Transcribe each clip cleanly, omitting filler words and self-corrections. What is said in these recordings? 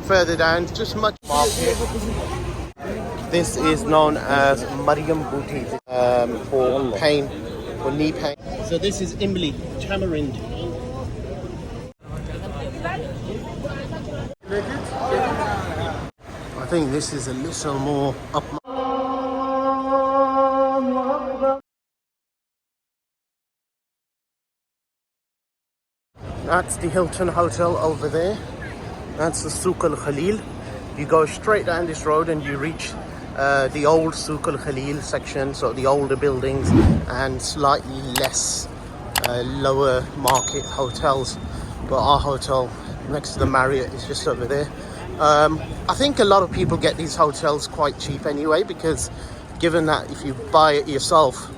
further down, just much market. This is known as Mariam Booty for pain, for knee pain. So this is Imli, tamarind. I think this is a little more up. That's the Hilton Hotel over there. That's the Souk Al Khalil. You go straight down this road and you reach the old Souk Al Khalil section, so the older buildings and slightly less lower market hotels. But our hotel next to the Marriott is just over there. I think a lot of people get these hotels quite cheap anyway, because given that if you buy it yourself,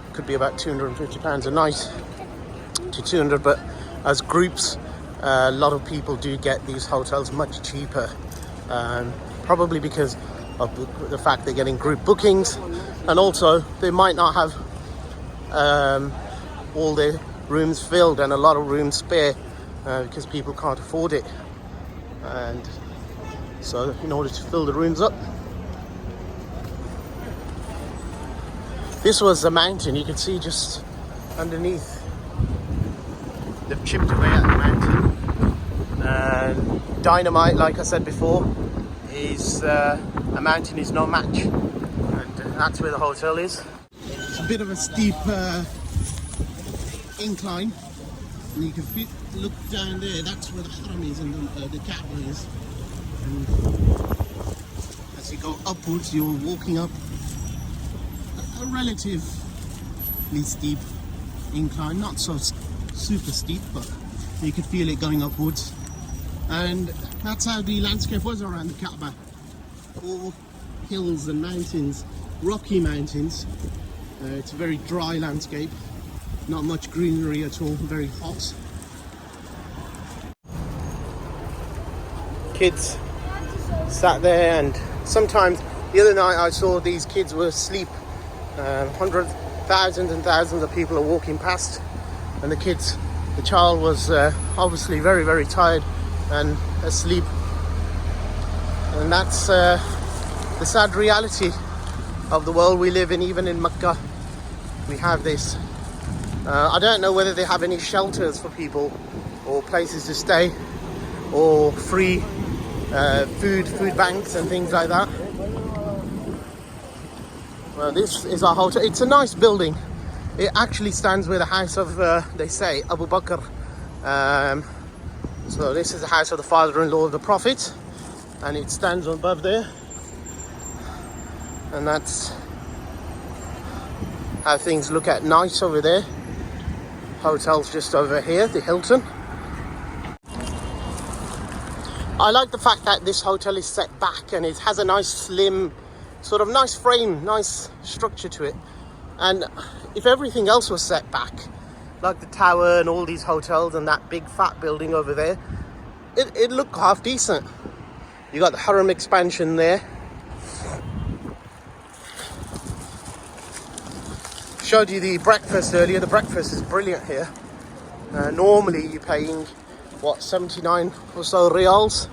it could be about £250 a night to 200, but as groups, a lot of people do get these hotels much cheaper, probably because of the fact they're getting group bookings, and also they might not have all their rooms filled and a lot of rooms spare because people can't afford it. And so in order to fill the rooms up, this was a mountain you could see just underneath. They've chipped away at the mountain, and dynamite, like I said before, is a mountain is no match, and that's where the hotel is. It's a bit of a steep incline, and you can look down there. That's where the Haram is and the Kaaba is. And as you go upwards, you're walking up a relatively steep incline, not so super steep, but you could feel it going upwards. And that's how the landscape was around the Kaaba. All hills and mountains, rocky mountains. It's a very dry landscape, not much greenery at all, very hot. Kids sat there, and sometimes the other night I saw these kids were asleep. Hundreds, thousands and thousands of people are walking past, and the child was obviously very, very tired and asleep. And that's the sad reality of the world we live in. Even in Makkah, we have this. I don't know whether they have any shelters for people or places to stay or free food banks and things like that. Well, this is our hotel. It's a nice building. It actually stands where the house of, they say, Abu Bakr. So this is the house of the father-in-law of the Prophet, and it stands above there. And that's how things look at night over there. Hotel's just over here, the Hilton. I like the fact that this hotel is set back and it has a nice slim, sort of nice frame, nice structure to it. And if everything else was set back, like the tower and all these hotels and that big fat building over there, it'd look half decent. You got the Haram expansion there. Showed you the breakfast earlier. The breakfast is brilliant here. Normally you're paying, what, 79 or so reals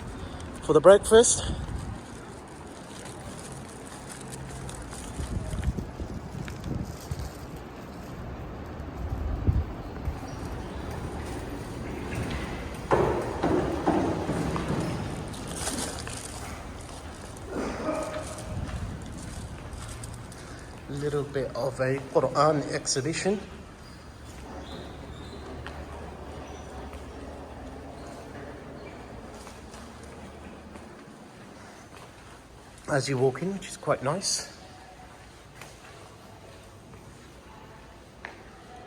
for the breakfast. A little bit of a Quran exhibition. As you walk in, which is quite nice.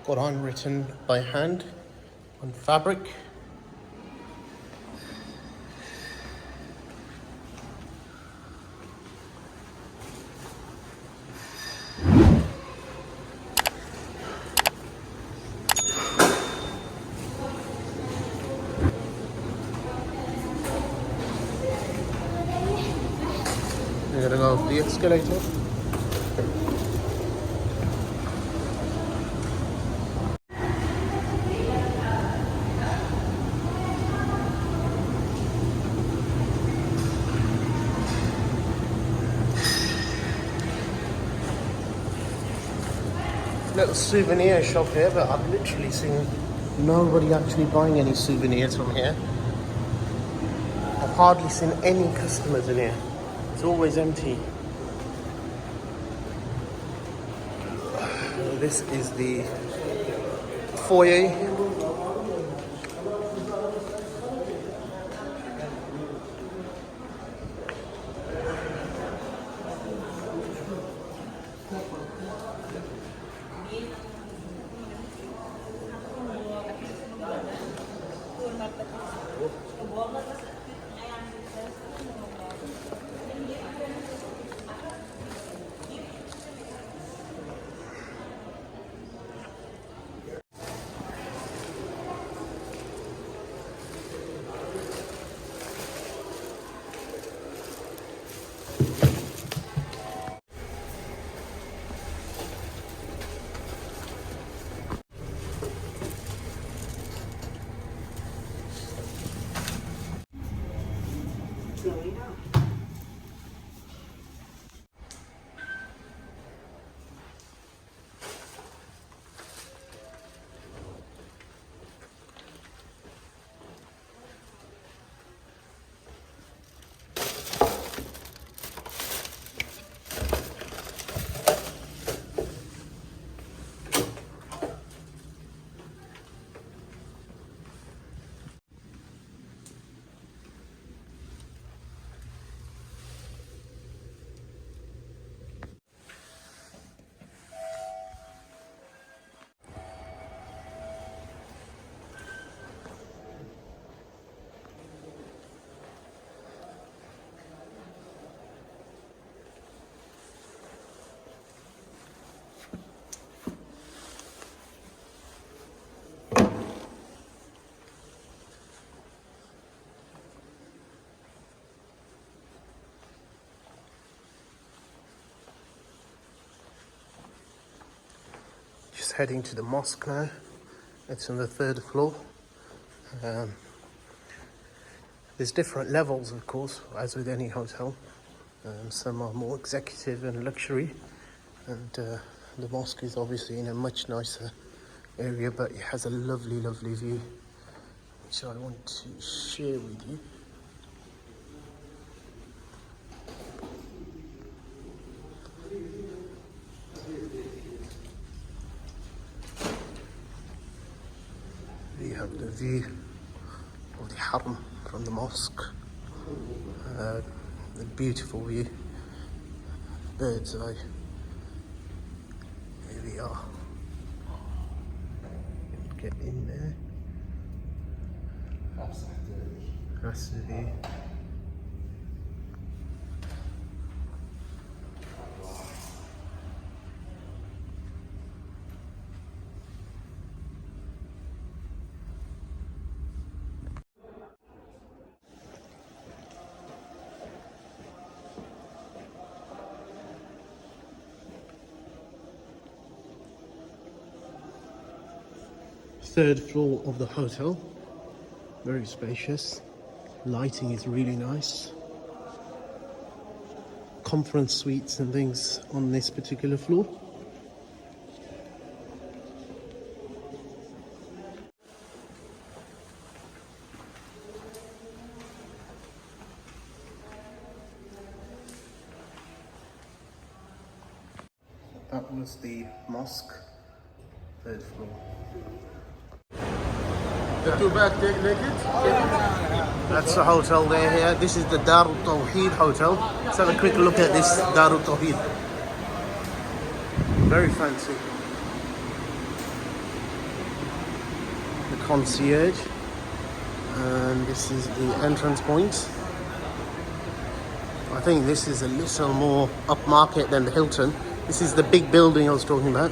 Quran written by hand on fabric. We're gonna go up the escalator. little souvenir shop here, but I've literally seen nobody actually buying any souvenirs from here. I've hardly seen any customers in here. It's always empty. This is the foyer. Just heading to the mosque now. It's on the 3rd floor. There's different levels, of course, as with any hotel. Some are more executive and luxury, and the mosque is obviously in a much nicer area, but it has a lovely, lovely view, which I want to share with you. You have the view of the Haram from the mosque. The beautiful view, bird's eye. Here we are. Get in there. That's the view. Third floor of the hotel, very spacious. Lighting is really nice. Conference suites and things on this particular floor. That was the mosque, 3rd floor. The two back, take it. That's the hotel there here. This is the Darul Tawheed Hotel. Let's have a quick look at this Darul Tawheed. Very fancy. The concierge. And this is the entrance point. I think this is a little more upmarket than the Hilton. This is the big building I was talking about.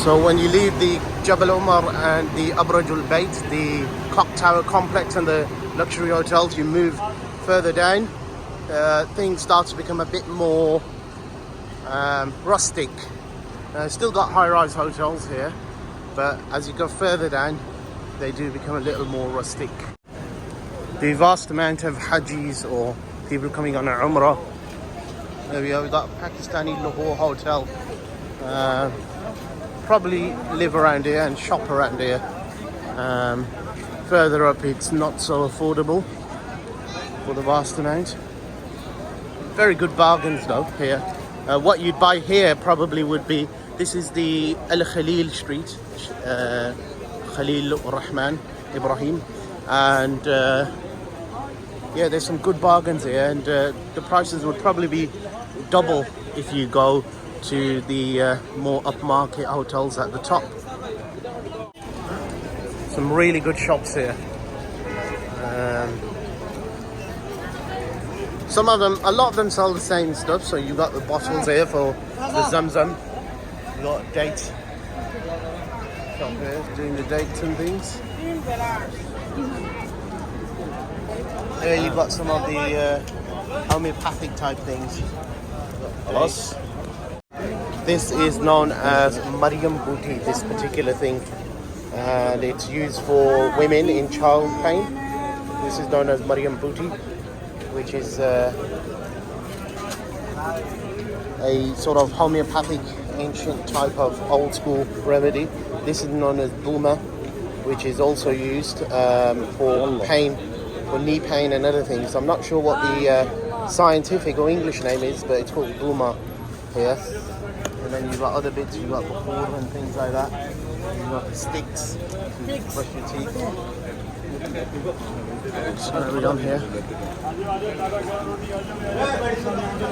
So when you leave the Jabal Umar and the Abraj al Bayt, the clock tower complex and the luxury hotels. You move further down, things start to become a bit more rustic. Still got high-rise hotels here, but as you go further down, they do become a little more rustic. The vast amount of Hajis or people coming on a Umrah. There we go, we've got Pakistani Lahore Hotel. Probably live around here and shop around here. Further up it's not so affordable for the vast amount. Very good bargains though here. What you'd buy here probably would be, this is the Al Khalil Street, Khalil Rahman Ibrahim, and yeah, there's some good bargains here, and the prices would probably be double if you go to the more upmarket hotels at the top. Some really good shops here. Some of them, a lot of them sell the same stuff. So you got the bottles here for the Zamzam. You got dates shop here, doing the dates and things. Here you got some of the homeopathic type things. This is known as Maryam Booty, this particular thing, and it's used for women in child pain. This is known as Maryam Booty, which is a sort of homeopathic ancient type of old school remedy. This is known as Duma, which is also used for pain, for knee pain and other things. I'm not sure what the scientific or English name is, but it's called Duma here. And then you've got other bits, you've got Bakur and things like that. You've got sticks to brush your teeth. So we're on here.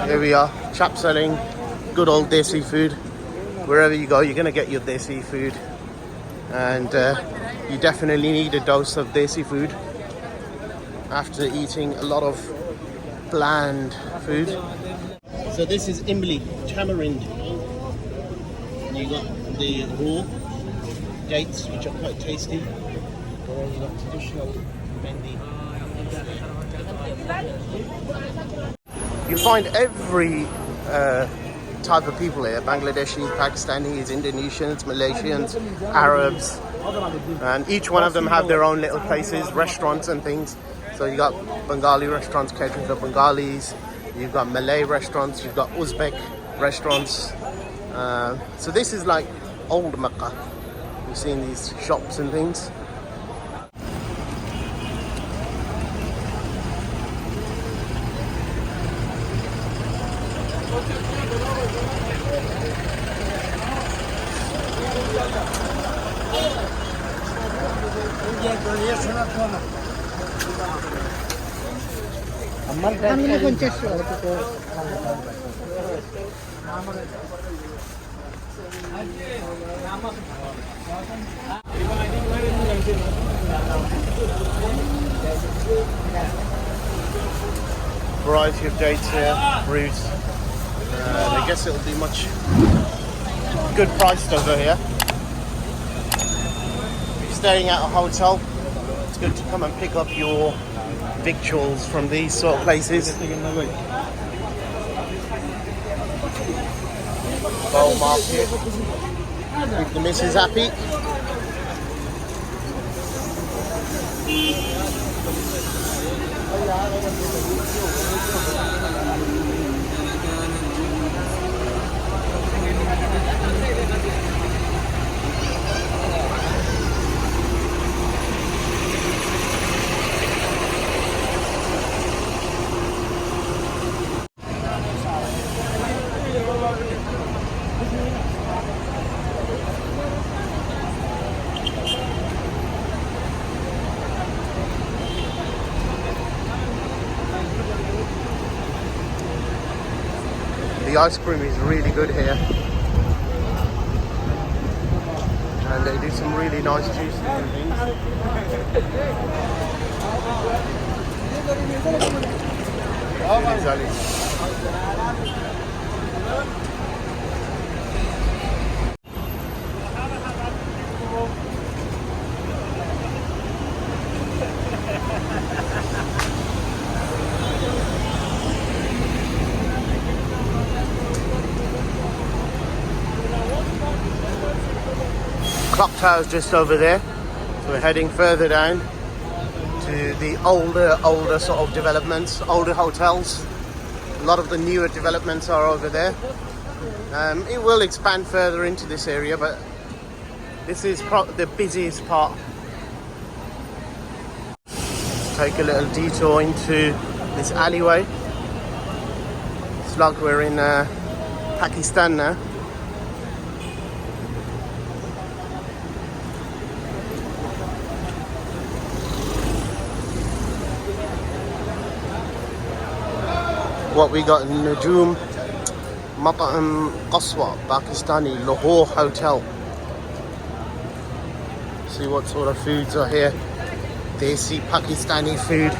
Here we are, chap selling good old desi food. Wherever you go, you're going to get your desi food. And you definitely need a dose of desi food after eating a lot of bland food. So this is imli, tamarind. You got the raw dates, which are quite tasty. And you got traditional mendi. You find every type of people here: Bangladeshis, Pakistanis, Indonesians, Malaysians, Arabs, and each one of them have their own little places, restaurants and things. So you got Bengali restaurants catering for Bengalis. You've got Malay restaurants. You've got Uzbek restaurants. So this is like old Makkah. You've seen these shops and things. Variety of dates here, fruits. I guess it'll be much good priced over here. If you're staying at a hotel, it's good to come and pick up your victuals from these sort of places. Bowl market. Keep the missus happy. The ice cream is really good here, and they do some really nice juices and things. clock tower's just over there. So we're heading further down to the older sort of developments, older hotels. A lot of the newer developments are over there. It will expand further into this area, but this is the busiest part. Let's take a little detour into this alleyway. It's like we're in Pakistan now. What we got in Najum Mat'am Qaswa, Pakistani, Lahore Hotel. See what sort of foods are here. Desi Pakistani food.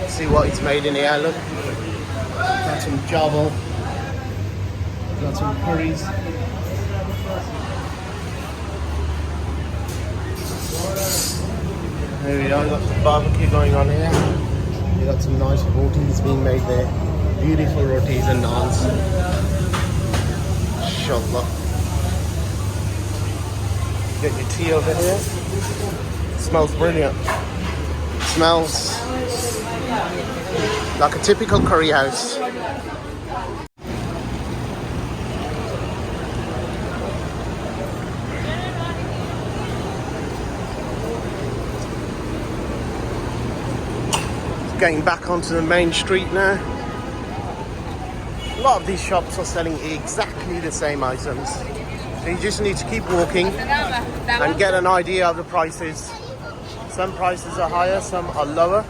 See what it's made in here. Look, got some jawal, got some curries. There we go, got some barbecue going on here. We got some nice rotis being made there. Beautiful rotis and naans. Inshallah. Get your tea over here. It smells brilliant. It smells like a typical curry house. Getting back onto the main street now. A lot of these shops are selling exactly the same items. So you just need to keep walking and get an idea of the prices. Some prices are higher, some are lower.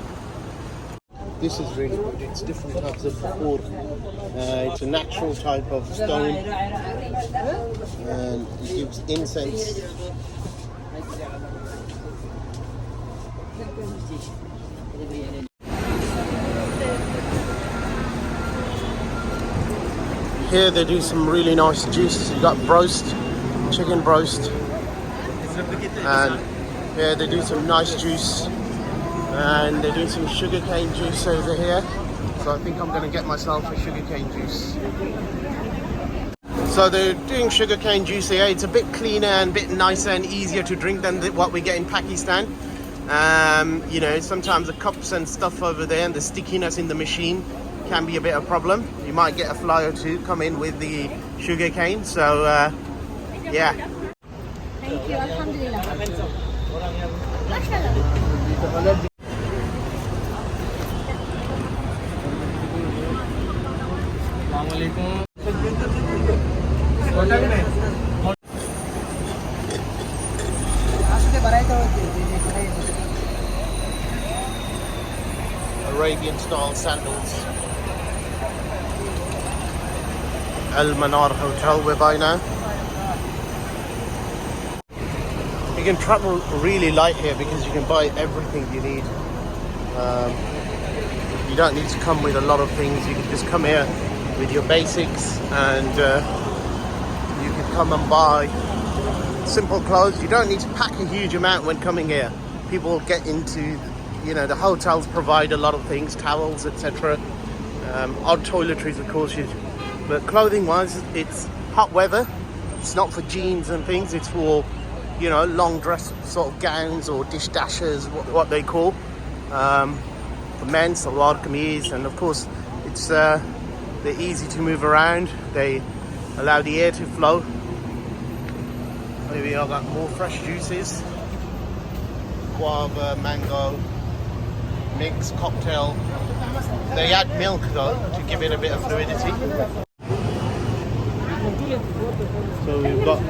This is really good. It's different types of wood. It's a natural type of stone. And it gives incense. Here they do some really nice juice. You got broast, chicken broast, and here they do some nice juice, and they do some sugarcane juice over here. So I think I'm going to get myself a sugarcane juice. So they're doing sugarcane juice here. It's a bit cleaner and a bit nicer and easier to drink than what we get in Pakistan. You know, sometimes the cups and stuff over there and the stickiness in the machine can be a bit of a problem. You might get a fly or two come in with the sugar cane. So yeah. Thank you. Alhamdulillah. Arabian style sandals. Al Manar Hotel we're by now. You can travel really light here because you can buy everything you need. You don't need to come with a lot of things. You can just come here with your basics and you can come and buy simple clothes. You don't need to pack a huge amount when coming here. People get into, you know, the hotels provide a lot of things, towels, etc. Odd toiletries, of course, but clothing wise, it's hot weather. It's not for jeans and things. It's for, you know, long dress sort of gowns or dish dashers, what they call. For men, salwar kameez, and of course, it's they're easy to move around. They allow the air to flow. Maybe I've got more fresh juices. Guava, mango, mix, cocktail. They add milk though to give it a bit of fluidity. So we've got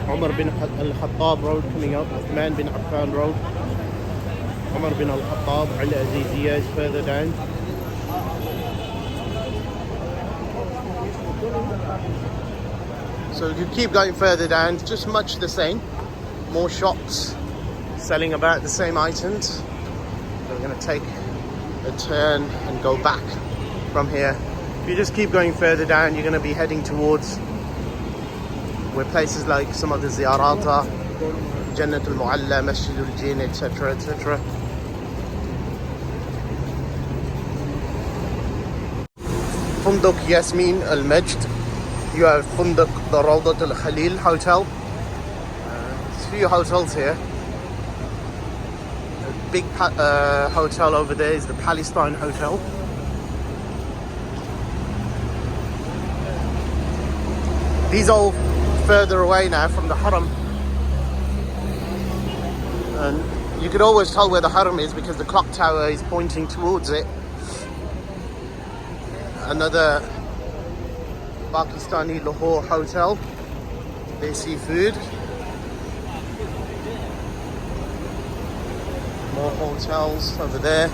Umar bin Al-Khattab Road coming up, Uthman bin Affan Road. Umar bin Al-Khattab, Al-Aziziyya is further down. So you keep going further down, just much the same. More shops selling about the same items. So we're going to take a turn and go back from here. If you just keep going further down, you're going to be heading towards where places like some of the Ziyarata, Jannat al-Mu'alla, Masjid al-Jinn, etc, etc. Funduk Yasmin al-Majd. You have Funduk the Rawdat al-Khalil Hotel. few hotels here. A big hotel over there is the Palestine Hotel. These are all further away now from the Haram. And you could always tell where the Haram is because the clock tower is pointing towards it. Another Pakistani Lahore hotel. They see food. More hotels over there.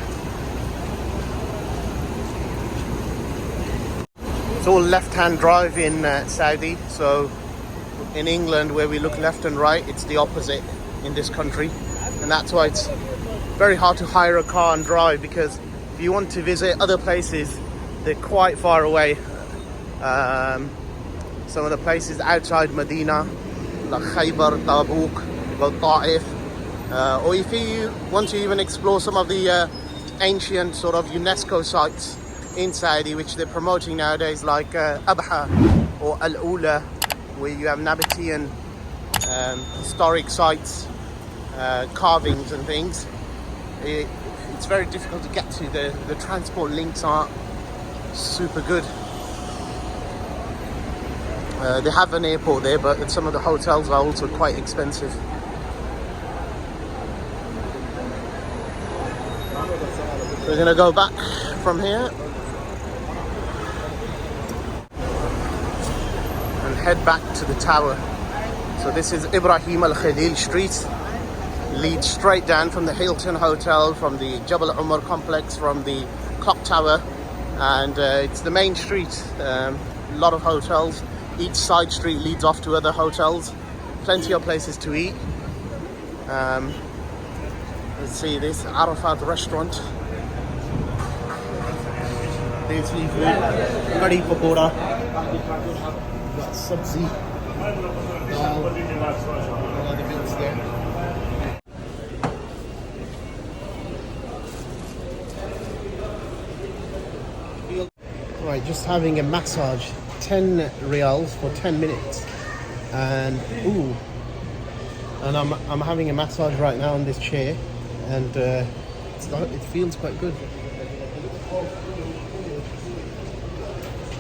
It's all left-hand drive in Saudi. So in England, where we look left and right, it's the opposite in this country. And that's why it's very hard to hire a car and drive, because if you want to visit other places, they're quite far away. Some of the places outside Medina, like Khaybar, Tabuk, Ta'if. Or if you want to even explore some of the ancient sort of UNESCO sites in Saudi, which they're promoting nowadays, like Abha or Al-Ula, where you have Nabatean historic sites, carvings and things. It's very difficult to get to. The transport links aren't super good. They have an airport there, but some of the hotels are also quite expensive. We're gonna go back from here and head back to the tower. So this is Ibrahim Al Khalil Street. Leads straight down from the Hilton Hotel, from the Jabal Umar complex, from the clock tower, and it's the main street. A lot of hotels. Each side street leads off to other hotels. Plenty of places to eat. Let's see this Arafat restaurant. There's seafood, curry pakora, got sabzi, dal, all other bits there. Right, just having a massage, 10 riyals for 10 minutes, and I'm having a massage right now on this chair, and it feels quite good.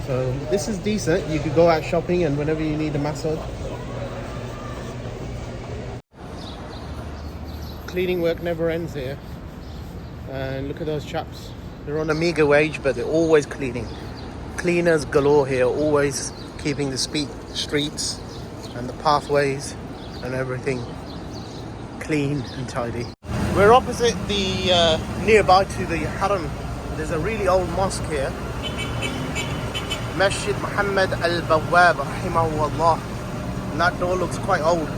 So this is decent. You could go out shopping and whenever you need a massage. Cleaning work never ends here, and look at those chaps. They're on a meager wage, but they're always cleaning. Cleaners galore here, always keeping the streets and the pathways and everything clean and tidy. We're opposite the nearby to the Haram. There's a really old mosque here, Masjid Muhammad Al-Bawwab rahimahullah, and that door looks quite old.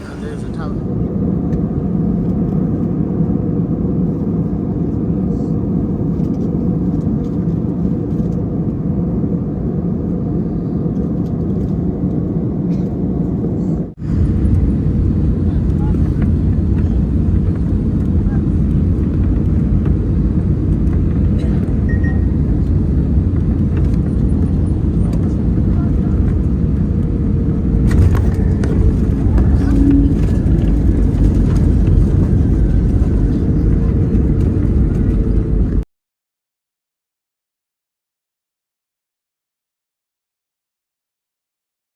And there's a tower.